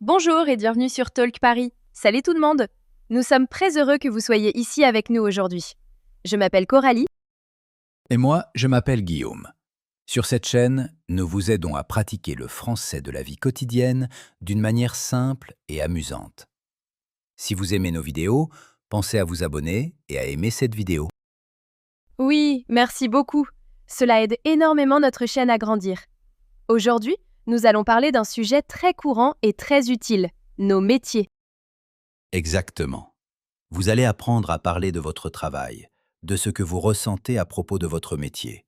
Bonjour et bienvenue sur Talk Paris. Salut tout le monde! Nous sommes très heureux que vous soyez ici avec nous aujourd'hui. Je m'appelle Coralie. Et moi, je m'appelle Guillaume. Sur cette chaîne, nous vous aidons à pratiquer le français de la vie quotidienne d'une manière simple et amusante. Si vous aimez nos vidéos, pensez à vous abonner et à aimer cette vidéo. Oui, merci beaucoup. Cela aide énormément notre chaîne à grandir. Aujourd'hui, nous allons parler d'un sujet très courant et très utile, nos métiers. Exactement. Vous allez apprendre à parler de votre travail, de ce que vous ressentez à propos de votre métier,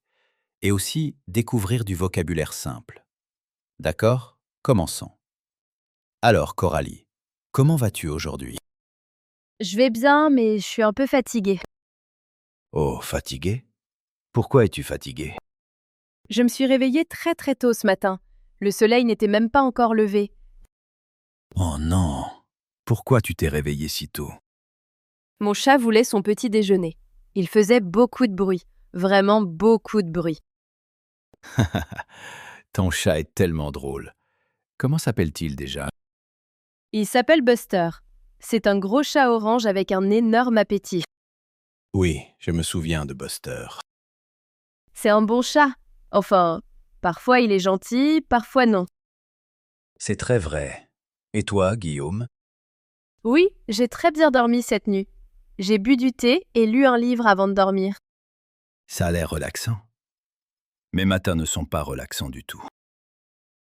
et aussi découvrir du vocabulaire simple. D'accord? Commençons. Alors, Coralie, comment vas-tu aujourd'hui? Je vais bien, mais je suis un peu fatiguée. Oh, fatigué? Pourquoi es-tu fatigué? Je me suis réveillée très très tôt ce matin. Le soleil n'était même pas encore levé. Oh non! Pourquoi tu t'es réveillé si tôt? Mon chat voulait son petit déjeuner. Il faisait beaucoup de bruit, vraiment beaucoup de bruit. Ton chat est tellement drôle. Comment s'appelle-t-il déjà? Il s'appelle Buster. C'est un gros chat orange avec un énorme appétit. Oui, je me souviens de Buster. C'est un bon chat. Enfin, parfois il est gentil, parfois non. C'est très vrai. Et toi, Guillaume? Oui, j'ai très bien dormi cette nuit. J'ai bu du thé et lu un livre avant de dormir. Ça a l'air relaxant. Mes matins ne sont pas relaxants du tout.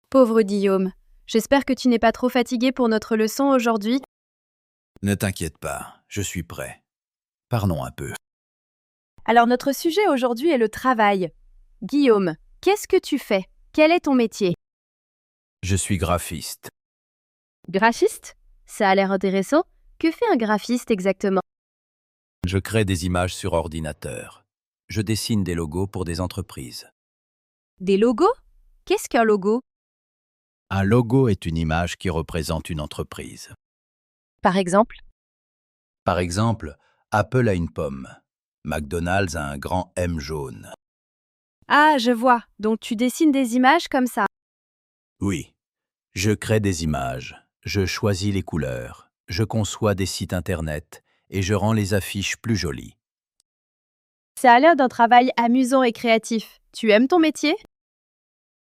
Pauvre Guillaume, j'espère que tu n'es pas trop fatigué pour notre leçon aujourd'hui. Ne t'inquiète pas, je suis prêt. Parlons un peu. Alors notre sujet aujourd'hui est le travail. Guillaume, qu'est-ce que tu fais? Quel est ton métier? Je suis graphiste. Graphiste? Ça a l'air intéressant. Que fait un graphiste exactement? Je crée des images sur ordinateur. Je dessine des logos pour des entreprises. Des logos? Qu'est-ce qu'un logo? Un logo est une image qui représente une entreprise. Par exemple? Par exemple, Apple a une pomme. McDonald's a un grand M jaune. Ah, je vois. Donc tu dessines des images comme ça. Oui, je crée des images, je choisis les couleurs, je conçois des sites internet et je rends les affiches plus jolies. Ça a l'air d'un travail amusant et créatif. Tu aimes ton métier?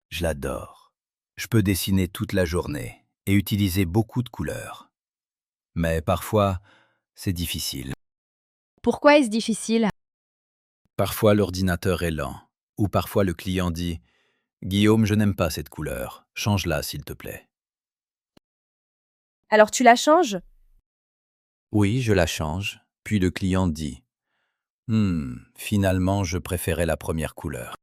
Je l'adore. Je peux dessiner toute la journée et utiliser beaucoup de couleurs. Mais parfois, c'est difficile. Pourquoi est-ce difficile? Parfois, l'ordinateur est lent. Ou parfois, le client dit « Guillaume, je n'aime pas cette couleur. Change-la, s'il te plaît. » Alors tu la changes? Oui, je la change. Puis le client dit « finalement, je préférais la première couleur. »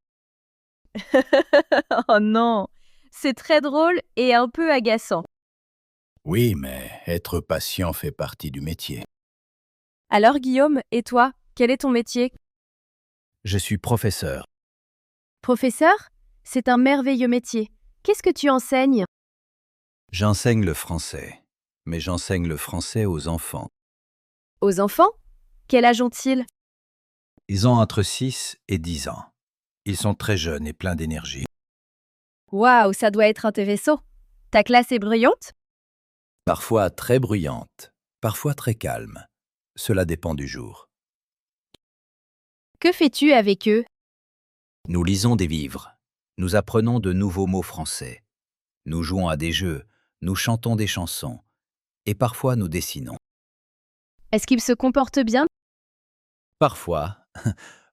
Oh non, c'est très drôle et un peu agaçant. Oui, mais être patient fait partie du métier. Alors Guillaume, et toi, quel est ton métier? Je suis professeur. Professeur? C'est un merveilleux métier. Qu'est-ce que tu enseignes? J'enseigne le français, mais j'enseigne le français aux enfants. Aux enfants? Quel âge ont-ils? Ils ont entre 6 et 10 ans. Ils sont très jeunes et pleins d'énergie. Waouh, ça doit être intéressant. Ta classe est bruyante? Parfois très bruyante, parfois très calme. Cela dépend du jour. Que fais-tu avec eux? Nous lisons des livres. Nous apprenons de nouveaux mots français. Nous jouons à des jeux. Nous chantons des chansons. Et parfois nous dessinons. Est-ce qu'ils se comportent bien? Parfois,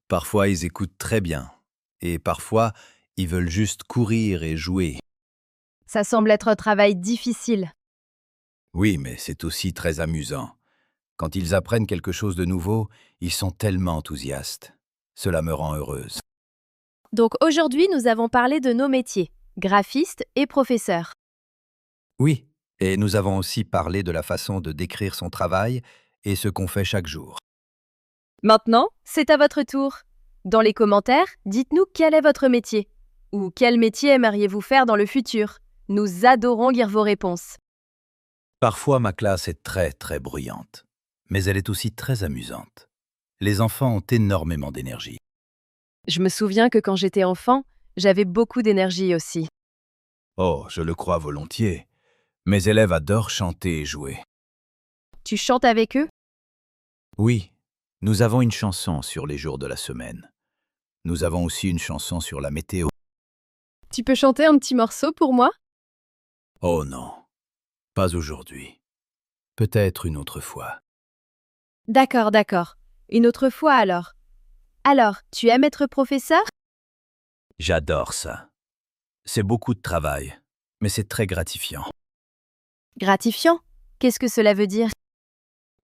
parfois ils écoutent très bien. Et parfois, ils veulent juste courir et jouer. Ça semble être un travail difficile. Oui, mais c'est aussi très amusant. Quand ils apprennent quelque chose de nouveau, ils sont tellement enthousiastes. Cela me rend heureuse. Donc aujourd'hui, nous avons parlé de nos métiers, graphistes et professeurs. Oui, et nous avons aussi parlé de la façon de décrire son travail et ce qu'on fait chaque jour. Maintenant, c'est à votre tour. Dans les commentaires, dites-nous quel est votre métier. Ou quel métier aimeriez-vous faire dans le futur? Nous adorons lire vos réponses. Parfois, ma classe est très, très bruyante. Mais elle est aussi très amusante. Les enfants ont énormément d'énergie. Je me souviens que quand j'étais enfant, j'avais beaucoup d'énergie aussi. Oh, je le crois volontiers. Mes élèves adorent chanter et jouer. Tu chantes avec eux? Oui, nous avons une chanson sur les jours de la semaine. Nous avons aussi une chanson sur la météo. Tu peux chanter un petit morceau pour moi? Oh non, pas aujourd'hui. Peut-être une autre fois. D'accord, d'accord. Une autre fois alors. Alors, tu aimes être professeur? J'adore ça. C'est beaucoup de travail, mais c'est très gratifiant. Gratifiant? Qu'est-ce que cela veut dire?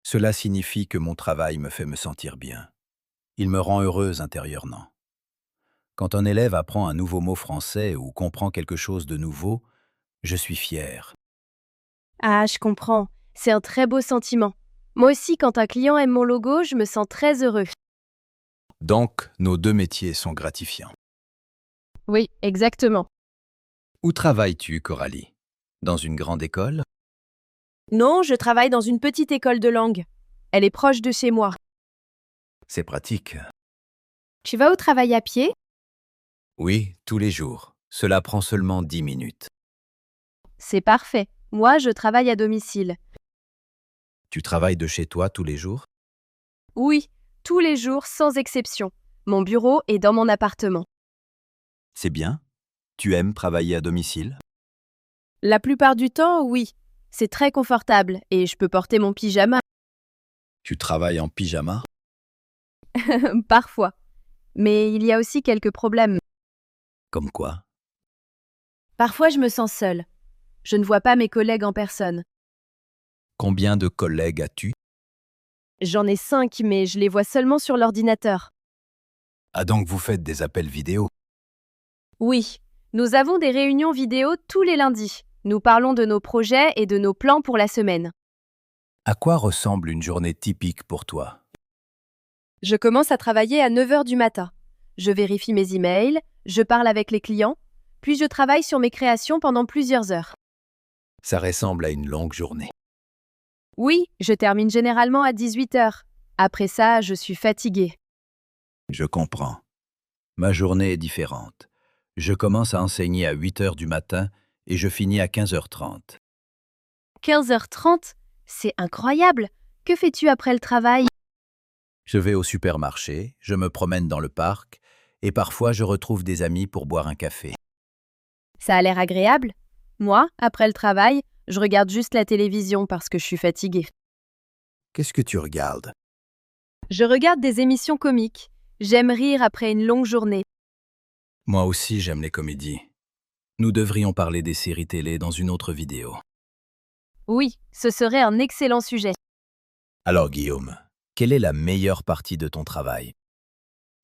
Cela signifie que mon travail me fait me sentir bien. Il me rend heureuse intérieurement. Quand un élève apprend un nouveau mot français ou comprend quelque chose de nouveau, je suis fier. Ah, je comprends. C'est un très beau sentiment. Moi aussi, quand un client aime mon logo, je me sens très heureux. Donc, nos deux métiers sont gratifiants. Oui, exactement. Où travailles-tu, Coralie? Dans une grande école? Non, je travaille dans une petite école de langue. Elle est proche de chez moi. C'est pratique. Tu vas au travail à pied? Oui, tous les jours. Cela prend seulement 10 minutes. C'est parfait. Moi, je travaille à domicile. Tu travailles de chez toi tous les jours? Oui, tous les jours, sans exception. Mon bureau est dans mon appartement. C'est bien. Tu aimes travailler à domicile? La plupart du temps, oui. C'est très confortable et je peux porter mon pyjama. Tu travailles en pyjama? Parfois. Mais il y a aussi quelques problèmes. Comme quoi? Parfois, je me sens seule. Je ne vois pas mes collègues en personne. Combien de collègues as-tu? J'en ai 5, mais je les vois seulement sur l'ordinateur. Ah donc vous faites des appels vidéo? Oui, nous avons des réunions vidéo tous les lundis. Nous parlons de nos projets et de nos plans pour la semaine. À quoi ressemble une journée typique pour toi? Je commence à travailler à 9 heures du matin. Je vérifie mes emails, je parle avec les clients, puis je travaille sur mes créations pendant plusieurs heures. Ça ressemble à une longue journée. Oui, je termine généralement à 18 heures. Après ça, je suis fatiguée. Je comprends. Ma journée est différente. Je commence à enseigner à 8 heures du matin et je finis à 15h30. 15h30? C'est incroyable! Que fais-tu après le travail? Je vais au supermarché, je me promène dans le parc et parfois je retrouve des amis pour boire un café. Ça a l'air agréable. Moi, après le travail, je regarde juste la télévision parce que je suis fatiguée. Qu'est-ce que tu regardes? Je regarde des émissions comiques. J'aime rire après une longue journée. Moi aussi j'aime les comédies. Nous devrions parler des séries télé dans une autre vidéo. Oui, ce serait un excellent sujet. Alors Guillaume, quelle est la meilleure partie de ton travail?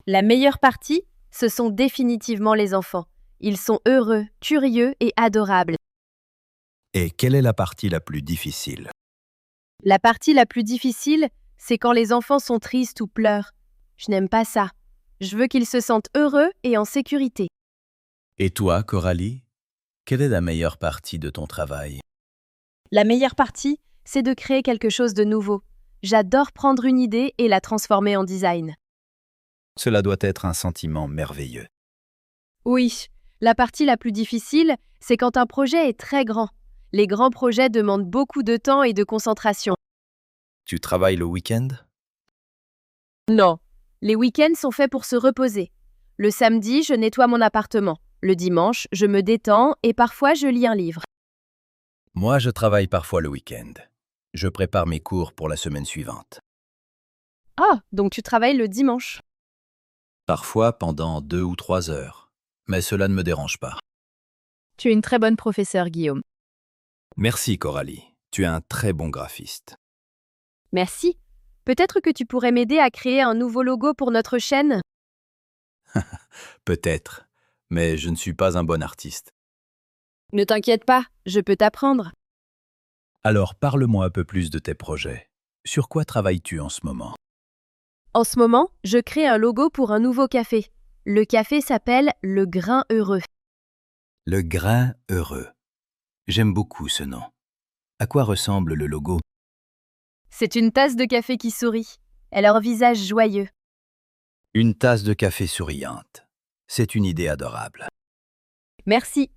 La meilleure partie, ce sont définitivement les enfants. Ils sont heureux, curieux et adorables. Et quelle est la partie la plus difficile? La partie la plus difficile, c'est quand les enfants sont tristes ou pleurent. Je n'aime pas ça. Je veux qu'ils se sentent heureux et en sécurité. Et toi, Coralie, quelle est la meilleure partie de ton travail? La meilleure partie, c'est de créer quelque chose de nouveau. J'adore prendre une idée et la transformer en design. Cela doit être un sentiment merveilleux. Oui, la partie la plus difficile, c'est quand un projet est très grand. Les grands projets demandent beaucoup de temps et de concentration. Tu travailles le week-end? Non, les week-ends sont faits pour se reposer. Le samedi, je nettoie mon appartement. Le dimanche, je me détends et parfois je lis un livre. Moi, je travaille parfois le week-end. Je prépare mes cours pour la semaine suivante. Ah, donc tu travailles le dimanche. Parfois pendant 2 ou 3 heures. Mais cela ne me dérange pas. Tu es une très bonne professeure, Guillaume. Merci Coralie, tu es un très bon graphiste. Merci. Peut-être que tu pourrais m'aider à créer un nouveau logo pour notre chaîne? Peut-être, mais je ne suis pas un bon artiste. Ne t'inquiète pas, je peux t'apprendre. Alors parle-moi un peu plus de tes projets. Sur quoi travailles-tu en ce moment? En ce moment, je crée un logo pour un nouveau café. Le café s'appelle Le Grain Heureux. Le grain heureux. J'aime beaucoup ce nom. À quoi ressemble le logo? C'est une tasse de café qui sourit. Elle a un visage joyeux. Une tasse de café souriante. C'est une idée adorable. Merci.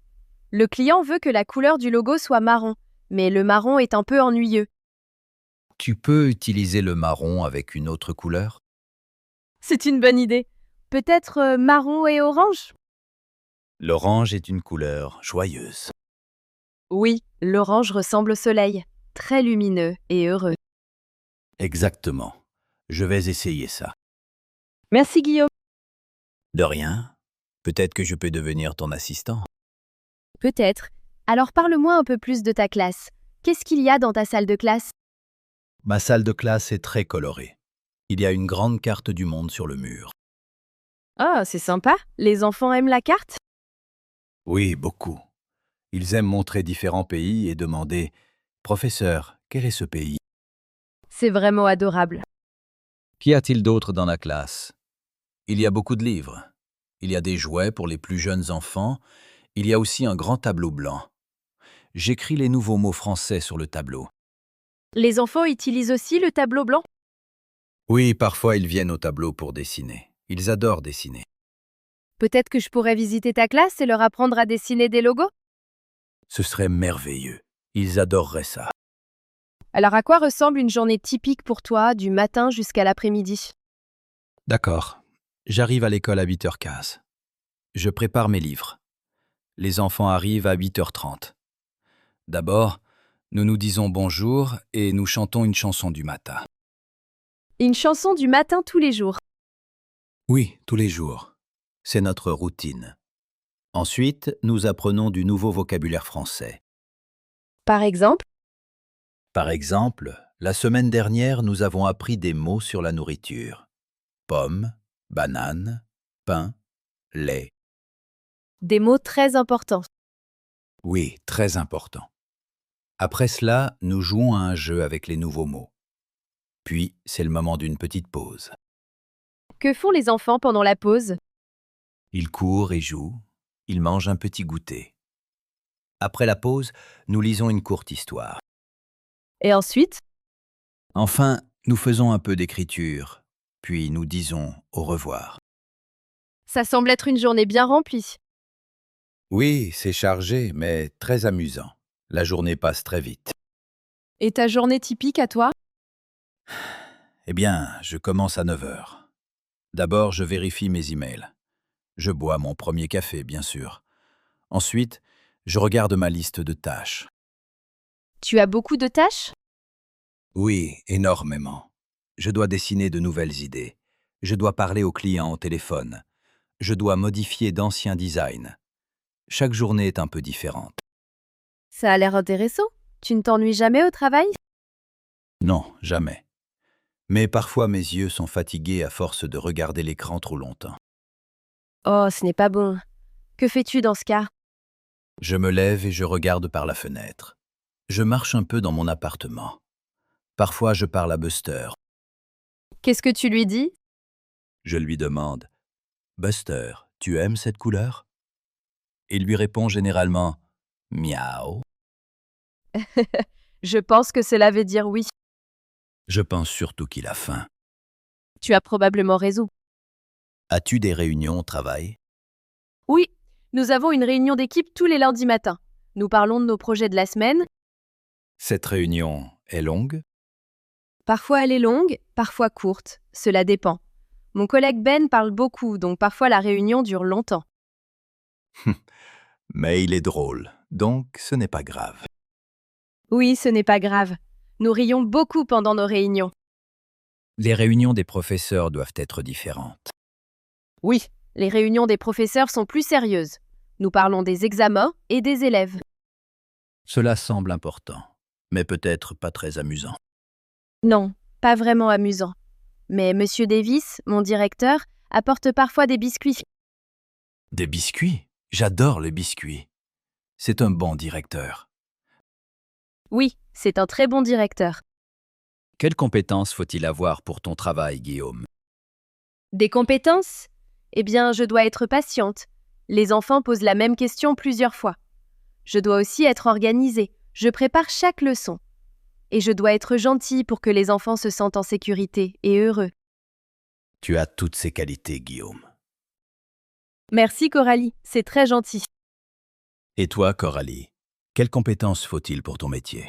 Le client veut que la couleur du logo soit marron. mais le marron est un peu ennuyeux. Tu peux utiliser le marron avec une autre couleur? C'est une bonne idée. Peut-être marron et orange? L'orange est une couleur joyeuse. Oui, l'orange ressemble au soleil, très lumineux et heureux. Exactement. Je vais essayer ça. Merci Guillaume. De rien. Peut-être que je peux devenir ton assistant. Peut-être. Alors parle-moi un peu plus de ta classe. Qu'est-ce qu'il y a dans ta salle de classe? Ma salle de classe est très colorée. Il y a une grande carte du monde sur le mur. Ah, c'est sympa. Les enfants aiment la carte? Oui, beaucoup. Ils aiment montrer différents pays et demander « Professeur, quel est ce pays ?» C'est vraiment adorable. Qu'y a-t-il d'autre dans la classe? Il y a beaucoup de livres. Il y a des jouets pour les plus jeunes enfants. Il y a aussi un grand tableau blanc. J'écris les nouveaux mots français sur le tableau. Les enfants utilisent aussi le tableau blanc? Oui, parfois ils viennent au tableau pour dessiner. Ils adorent dessiner. Peut-être que je pourrais visiter ta classe et leur apprendre à dessiner des logos? Ce serait merveilleux. Ils adoreraient ça. Alors à quoi ressemble une journée typique pour toi, du matin jusqu'à l'après-midi? D'accord. J'arrive à l'école à 8h15. Je prépare mes livres. Les enfants arrivent à 8h30. D'abord, nous nous disons bonjour et nous chantons une chanson du matin. Une chanson du matin tous les jours. Oui, tous les jours. C'est notre routine. Ensuite, nous apprenons du nouveau vocabulaire français. Par exemple? Par exemple, la semaine dernière, nous avons appris des mots sur la nourriture. Pomme, banane, pain, lait. Des mots très importants. Oui, très important. Après cela, nous jouons à un jeu avec les nouveaux mots. Puis, c'est le moment d'une petite pause. Que font les enfants pendant la pause? Ils courent et jouent. Ils mangent un petit goûter. Après la pause, nous lisons une courte histoire. Et ensuite? Enfin, nous faisons un peu d'écriture. Puis nous disons au revoir. Ça semble être une journée bien remplie. Oui, c'est chargé, mais très amusant. La journée passe très vite. Et ta journée typique à toi? Eh bien, je commence à 9h. D'abord, je vérifie mes emails. Je bois mon premier café, bien sûr. Ensuite, je regarde ma liste de tâches. Tu as beaucoup de tâches? Oui, énormément. Je dois dessiner de nouvelles idées. Je dois parler aux clients au téléphone. Je dois modifier d'anciens designs. Chaque journée est un peu différente. Ça a l'air intéressant. Tu ne t'ennuies jamais au travail? Non, jamais. Mais parfois mes yeux sont fatigués à force de regarder l'écran trop longtemps. Oh, ce n'est pas bon. Que fais-tu dans ce cas? Je me lève et je regarde par la fenêtre. Je marche un peu dans mon appartement. Parfois je parle à Buster. Qu'est-ce que tu lui dis? Je lui demande « Buster, tu aimes cette couleur ?» Il lui répond généralement « Miaou ». Je pense que cela veut dire oui. Je pense surtout qu'il a faim. Tu as probablement raison. As-tu des réunions au travail? Oui, nous avons une réunion d'équipe tous les lundis matins. Nous parlons de nos projets de la semaine. Cette réunion est longue? Parfois elle est longue, parfois courte. Cela dépend. Mon collègue Ben parle beaucoup, donc parfois la réunion dure longtemps. Mais il est drôle, donc ce n'est pas grave. Oui, ce n'est pas grave. Nous rions beaucoup pendant nos réunions. Les réunions des professeurs doivent être différentes. Oui, les réunions des professeurs sont plus sérieuses. Nous parlons des examens et des élèves. Cela semble important, mais peut-être pas très amusant. Non, pas vraiment amusant. Mais Monsieur Davis, mon directeur, apporte parfois des biscuits. Des biscuits? J'adore les biscuits. C'est un bon directeur. Oui, c'est un très bon directeur. Quelles compétences faut-il avoir pour ton travail, Guillaume? Des compétences? Eh bien, je dois être patiente. Les enfants posent la même question plusieurs fois. Je dois aussi être organisée. Je prépare chaque leçon. Et je dois être gentille pour que les enfants se sentent en sécurité et heureux. Tu as toutes ces qualités, Guillaume. Merci Coralie, c'est très gentil. Et toi, Coralie, Quelles compétences faut-il pour ton métier?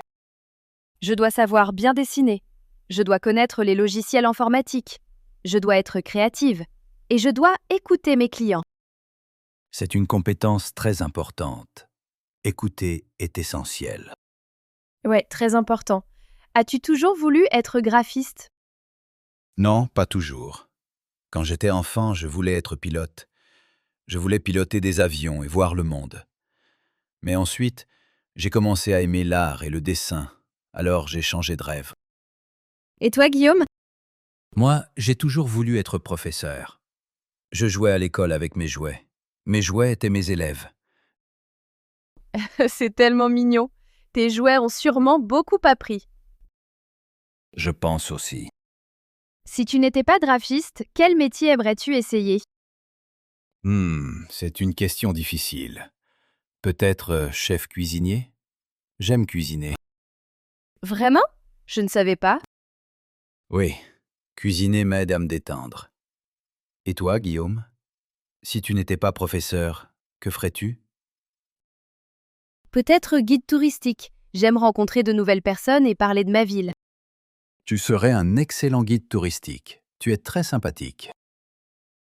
Je dois savoir bien dessiner. Je dois connaître les logiciels informatiques. Je dois être créative. Et je dois écouter mes clients. C'est une compétence très importante. Écouter est essentiel. Ouais, très important. As-tu toujours voulu être graphiste? Non, pas toujours. Quand j'étais enfant, je voulais être pilote. Je voulais piloter des avions et voir le monde. Mais ensuite, j'ai commencé à aimer l'art et le dessin. Alors j'ai changé de rêve. Et toi, Guillaume? Moi, j'ai toujours voulu être professeur. Je jouais à l'école avec mes jouets. Mes jouets étaient mes élèves. C'est tellement mignon. Tes jouets ont sûrement beaucoup appris. Je pense aussi. Si tu n'étais pas graphiste, quel métier aimerais-tu essayer? C'est une question difficile. Peut-être chef cuisinier? J'aime cuisiner. Vraiment? Je ne savais pas. Oui, cuisiner m'aide à me détendre. Et toi, Guillaume? Si tu n'étais pas professeur, que ferais-tu? Peut-être guide touristique. J'aime rencontrer de nouvelles personnes et parler de ma ville. Tu serais un excellent guide touristique. Tu es très sympathique.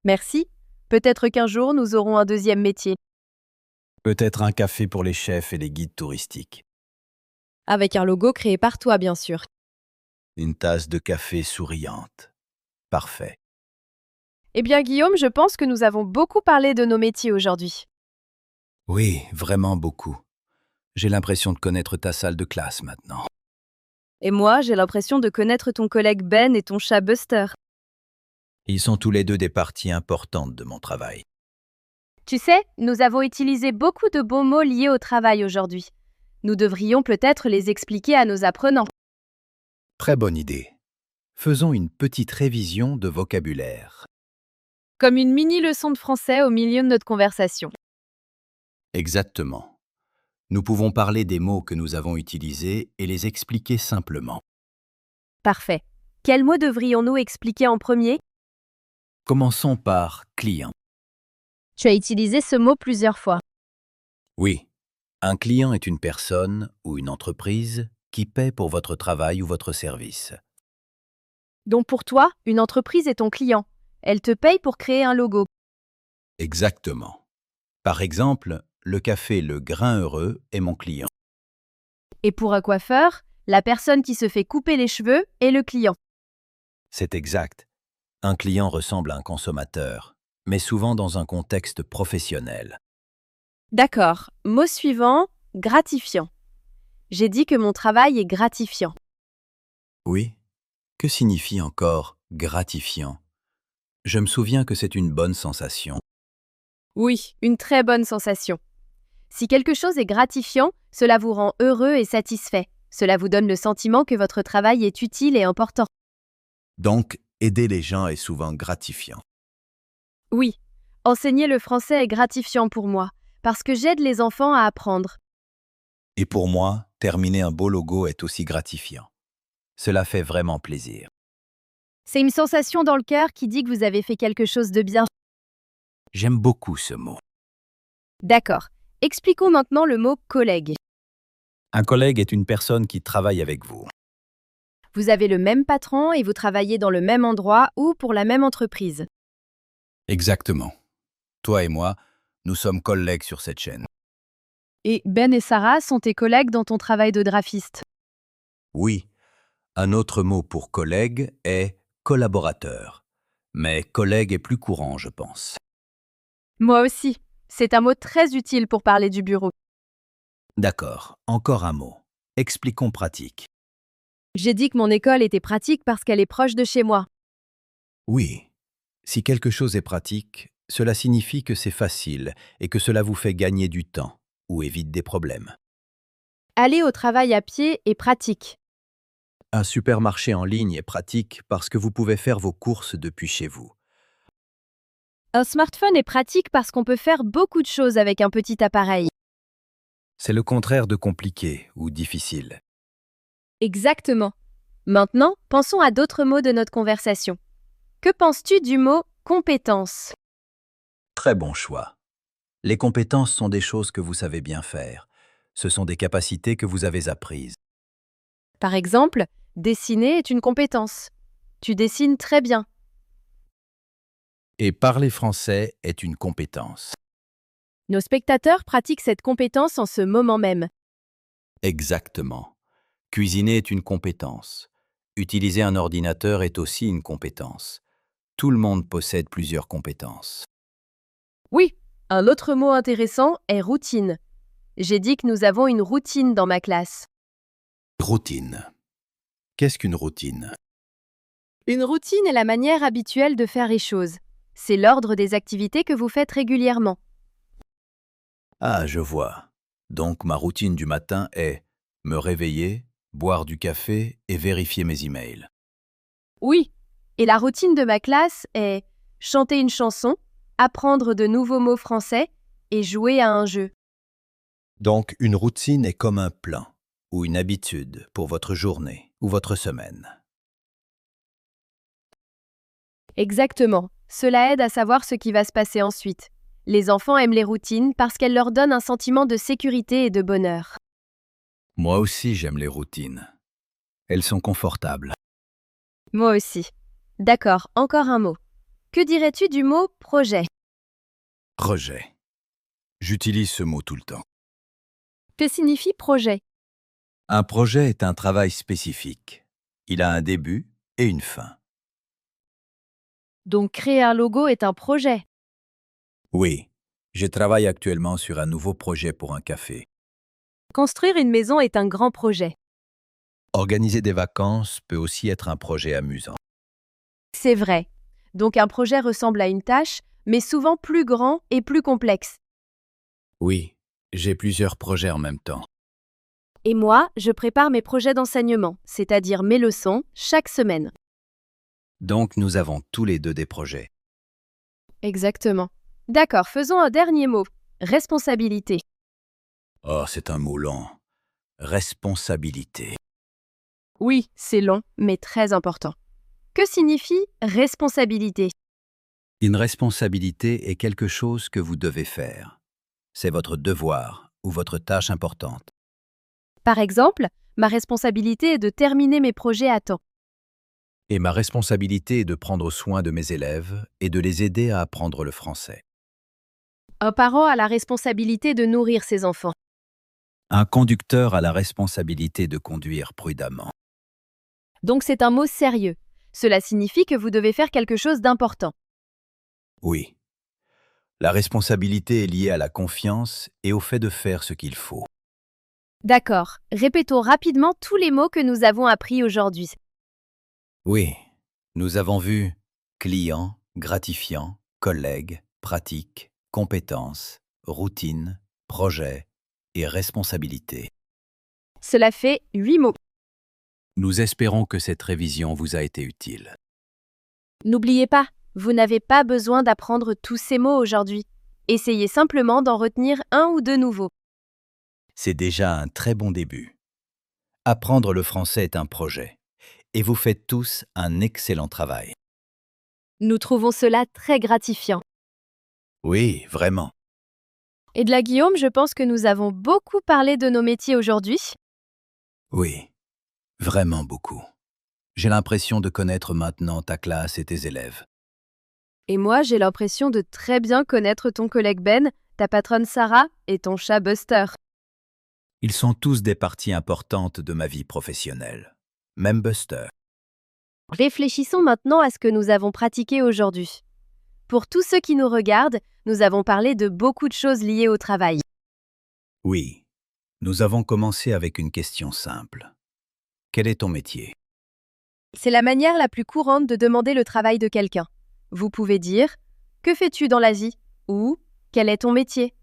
Merci. Peut-être qu'un jour nous aurons un deuxième métier. Peut-être un café pour les chefs et les guides touristiques. Avec un logo créé par toi, bien sûr. Une tasse de café souriante. Parfait. Eh bien, Guillaume, je pense que nous avons beaucoup parlé de nos métiers aujourd'hui. Oui, vraiment beaucoup. J'ai l'impression de connaître ta salle de classe maintenant. Et moi, j'ai l'impression de connaître ton collègue Ben et ton chat Buster. Ils sont tous les deux des parties importantes de mon travail. Tu sais, nous avons utilisé beaucoup de beaux mots liés au travail aujourd'hui. Nous devrions peut-être les expliquer à nos apprenants. Très bonne idée. Faisons une petite révision de vocabulaire. Comme une mini-leçon de français au milieu de notre conversation. Exactement. Nous pouvons parler des mots que nous avons utilisés et les expliquer simplement. Parfait. Quels mots devrions-nous expliquer en premier? Commençons par client. Tu as utilisé ce mot plusieurs fois. Oui, un client est une personne ou une entreprise qui paie pour votre travail ou votre service. Donc pour toi, une entreprise est ton client. Elle te paye pour créer un logo. Exactement. Par exemple, le café Le Grain Heureux est mon client. Et pour un coiffeur, la personne qui se fait couper les cheveux est le client. C'est exact. Un client ressemble à un consommateur, mais souvent dans un contexte professionnel. D'accord. Mot suivant, gratifiant. J'ai dit que mon travail est gratifiant. Oui. Que signifie encore gratifiant? Je me souviens que c'est une bonne sensation. Oui, une très bonne sensation. Si quelque chose est gratifiant, cela vous rend heureux et satisfait. Cela vous donne le sentiment que votre travail est utile et important. Donc, aider les gens est souvent gratifiant. Oui, enseigner le français est gratifiant pour moi, parce que j'aide les enfants à apprendre. Et pour moi, terminer un beau logo est aussi gratifiant. Cela fait vraiment plaisir. C'est une sensation dans le cœur qui dit que vous avez fait quelque chose de bien. J'aime beaucoup ce mot. D'accord. Expliquons maintenant le mot collègue. Un collègue est une personne qui travaille avec vous. Vous avez le même patron et vous travaillez dans le même endroit ou pour la même entreprise. Exactement. Toi et moi, nous sommes collègues sur cette chaîne. Et Ben et Sarah sont tes collègues dans ton travail de graphiste. Oui, un autre mot pour collègue est collaborateur. Mais collègue est plus courant, je pense. Moi aussi. C'est un mot très utile pour parler du bureau. D'accord, encore un mot. Expliquons pratique. J'ai dit que mon école était pratique parce qu'elle est proche de chez moi. Oui, si quelque chose est pratique, cela signifie que c'est facile et que cela vous fait gagner du temps ou évite des problèmes. Aller au travail à pied est pratique. Un supermarché en ligne est pratique parce que vous pouvez faire vos courses depuis chez vous. Un smartphone est pratique parce qu'on peut faire beaucoup de choses avec un petit appareil. C'est le contraire de compliqué ou difficile. Exactement. Maintenant, pensons à d'autres mots de notre conversation. Que penses-tu du mot compétence? Très bon choix. Les compétences sont des choses que vous savez bien faire. Ce sont des capacités que vous avez apprises. Par exemple, dessiner est une compétence. Tu dessines très bien. Et parler français est une compétence. Nos spectateurs pratiquent cette compétence en ce moment même. Exactement. Cuisiner est une compétence. Utiliser un ordinateur est aussi une compétence. Tout le monde possède plusieurs compétences. Oui, un autre mot intéressant est routine. J'ai dit que nous avons une routine dans ma classe. Routine. Qu'est-ce qu'une routine? Une routine est la manière habituelle de faire les choses. C'est l'ordre des activités que vous faites régulièrement. Ah, je vois. Donc ma routine du matin est me réveiller, boire du café et vérifier mes emails. Oui, et la routine de ma classe est chanter une chanson, apprendre de nouveaux mots français et jouer à un jeu. Donc une routine est comme un plan ou une habitude pour votre journée ou votre semaine. Exactement. Cela aide à savoir ce qui va se passer ensuite. Les enfants aiment les routines parce qu'elles leur donnent un sentiment de sécurité et de bonheur. Moi aussi j'aime les routines. Elles sont confortables. Moi aussi. D'accord, encore un mot. Que dirais-tu du mot projet? Projet. J'utilise ce mot tout le temps. Que signifie projet? Un projet est un travail spécifique. Il a un début et une fin. Donc créer un logo est un projet. Oui, je travaille actuellement sur un nouveau projet pour un café. Construire une maison est un grand projet. Organiser des vacances peut aussi être un projet amusant. C'est vrai. Donc un projet ressemble à une tâche, mais souvent plus grand et plus complexe. Oui, j'ai plusieurs projets en même temps. Et moi, je prépare mes projets d'enseignement, c'est-à-dire mes leçons, chaque semaine. Donc nous avons tous les deux des projets. Exactement. D'accord, faisons un dernier mot. Responsabilité. Oh, c'est un mot long. Responsabilité. Oui, c'est long, mais très important. Que signifie responsabilité? Une responsabilité est quelque chose que vous devez faire. C'est votre devoir ou votre tâche importante. Par exemple, ma responsabilité est de terminer mes projets à temps. Et ma responsabilité est de prendre soin de mes élèves et de les aider à apprendre le français. Un parent a la responsabilité de nourrir ses enfants. Un conducteur a la responsabilité de conduire prudemment. Donc c'est un mot sérieux. Cela signifie que vous devez faire quelque chose d'important. Oui. La responsabilité est liée à la confiance et au fait de faire ce qu'il faut. D'accord, répétons rapidement tous les mots que nous avons appris aujourd'hui. Oui, nous avons vu client, gratifiant, collègue, pratique, compétence, routine, projet et responsabilité. Cela fait 8 mots. Nous espérons que cette révision vous a été utile. N'oubliez pas, vous n'avez pas besoin d'apprendre tous ces mots aujourd'hui. Essayez simplement d'en retenir un ou deux nouveaux. C'est déjà un très bon début. Apprendre le français est un projet et vous faites tous un excellent travail. Nous trouvons cela très gratifiant. Oui, vraiment. Et de là, Guillaume, je pense que nous avons beaucoup parlé de nos métiers aujourd'hui. Oui, vraiment beaucoup. J'ai l'impression de connaître maintenant ta classe et tes élèves. Et moi, j'ai l'impression de très bien connaître ton collègue Ben, ta patronne Sarah et ton chat Buster. Ils sont tous des parties importantes de ma vie professionnelle. Même Buster. Réfléchissons maintenant à ce que nous avons pratiqué aujourd'hui. Pour tous ceux qui nous regardent, nous avons parlé de beaucoup de choses liées au travail. Oui, nous avons commencé avec une question simple. Quel est ton métier? C'est la manière la plus courante de demander le travail de quelqu'un. Vous pouvez dire « Que fais-tu dans la vie ?» ou « Quel est ton métier ?»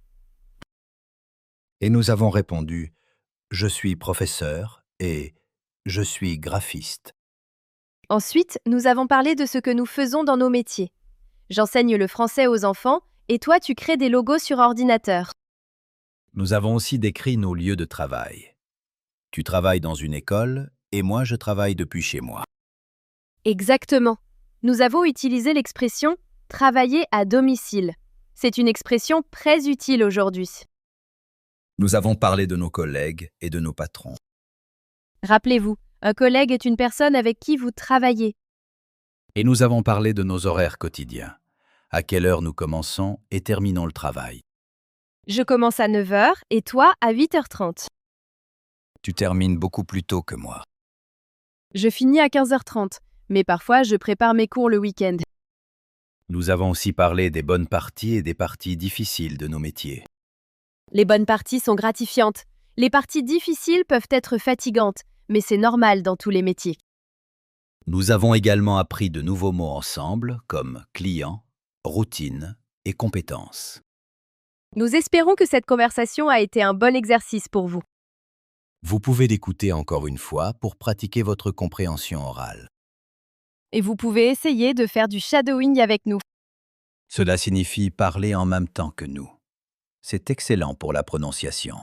Et nous avons répondu « Je suis professeur » et « Je suis graphiste ». Ensuite, nous avons parlé de ce que nous faisons dans nos métiers. J'enseigne le français aux enfants et toi, tu crées des logos sur ordinateur. Nous avons aussi décrit nos lieux de travail. Tu travailles dans une école et moi je travaille depuis chez moi. Exactement. Nous avons utilisé l'expression « travailler à domicile ». C'est une expression très utile aujourd'hui. Nous avons parlé de nos collègues et de nos patrons. Rappelez-vous, un collègue est une personne avec qui vous travaillez. Et nous avons parlé de nos horaires quotidiens. À quelle heure nous commençons et terminons le travail. Je commence à 9 heures et toi à 8h30. Tu termines beaucoup plus tôt que moi. Je finis à 15h30, mais parfois je prépare mes cours le week-end. Nous avons aussi parlé des bonnes parties et des parties difficiles de nos métiers. Les bonnes parties sont gratifiantes. Les parties difficiles peuvent être fatigantes, mais c'est normal dans tous les métiers. Nous avons également appris de nouveaux mots ensemble, comme client, routine et compétence. Nous espérons que cette conversation a été un bon exercice pour vous. Vous pouvez l'écouter encore une fois pour pratiquer votre compréhension orale. Et vous pouvez essayer de faire du shadowing avec nous. Cela signifie parler en même temps que nous. C'est excellent pour la prononciation.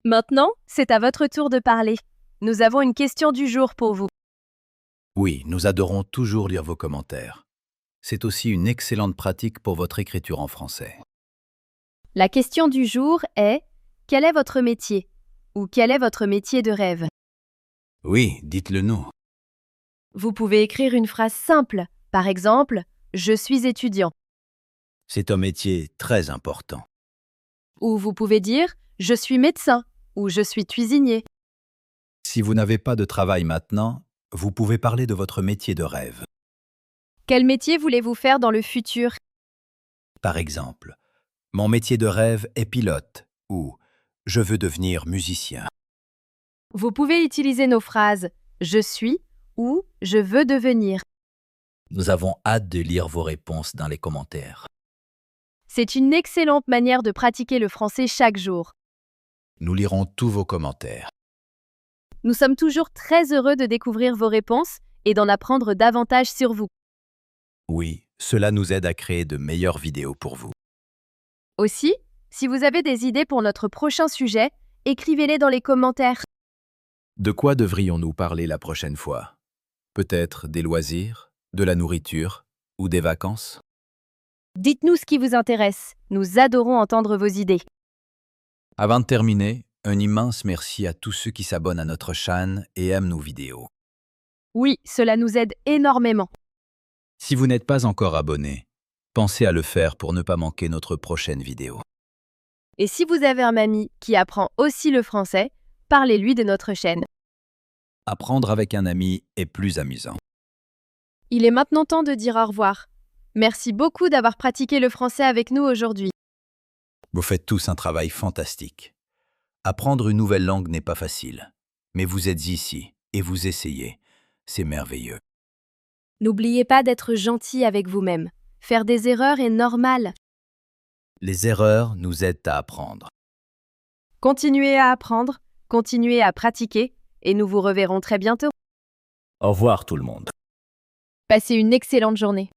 Maintenant, c'est à votre tour de parler. Nous avons une question du jour pour vous. Oui, nous adorons toujours lire vos commentaires. C'est aussi une excellente pratique pour votre écriture en français. La question du jour est « Quel est votre métier ?» ou « Quel est votre métier de rêve ?» Oui, dites-le nous. Vous pouvez écrire une phrase simple, par exemple « Je suis étudiant » C'est un métier très important. ou vous pouvez dire « Je suis médecin » ou « Je suis cuisinier ». Si vous n'avez pas de travail maintenant, vous pouvez parler de votre métier de rêve. Quel métier voulez-vous faire dans le futur ? Par exemple, mon métier de rêve est pilote ou je veux devenir musicien. Vous pouvez utiliser nos phrases « Je suis » ou « Je veux devenir ». Nous avons hâte de lire vos réponses dans les commentaires. C'est une excellente manière de pratiquer le français chaque jour. Nous lirons tous vos commentaires. Nous sommes toujours très heureux de découvrir vos réponses et d'en apprendre davantage sur vous. Oui, cela nous aide à créer de meilleures vidéos pour vous. Aussi, si vous avez des idées pour notre prochain sujet, écrivez-les dans les commentaires. De quoi devrions-nous parler la prochaine fois? Peut-être des loisirs, de la nourriture ou des vacances? Dites-nous ce qui vous intéresse. Nous adorons entendre vos idées. Avant de terminer, un immense merci à tous ceux qui s'abonnent à notre chaîne et aiment nos vidéos. Oui, cela nous aide énormément. Si vous n'êtes pas encore abonné, pensez à le faire pour ne pas manquer notre prochaine vidéo. Et si vous avez un ami qui apprend aussi le français, parlez-lui de notre chaîne. Apprendre avec un ami est plus amusant. Il est maintenant temps de dire au revoir. Merci beaucoup d'avoir pratiqué le français avec nous aujourd'hui. Vous faites tous un travail fantastique. Apprendre une nouvelle langue n'est pas facile, mais vous êtes ici et vous essayez. C'est merveilleux. N'oubliez pas d'être gentil avec vous-même. Faire des erreurs est normal. Les erreurs nous aident à apprendre. Continuez à apprendre, continuez à pratiquer, et nous vous reverrons très bientôt. Au revoir tout le monde. Passez une excellente journée.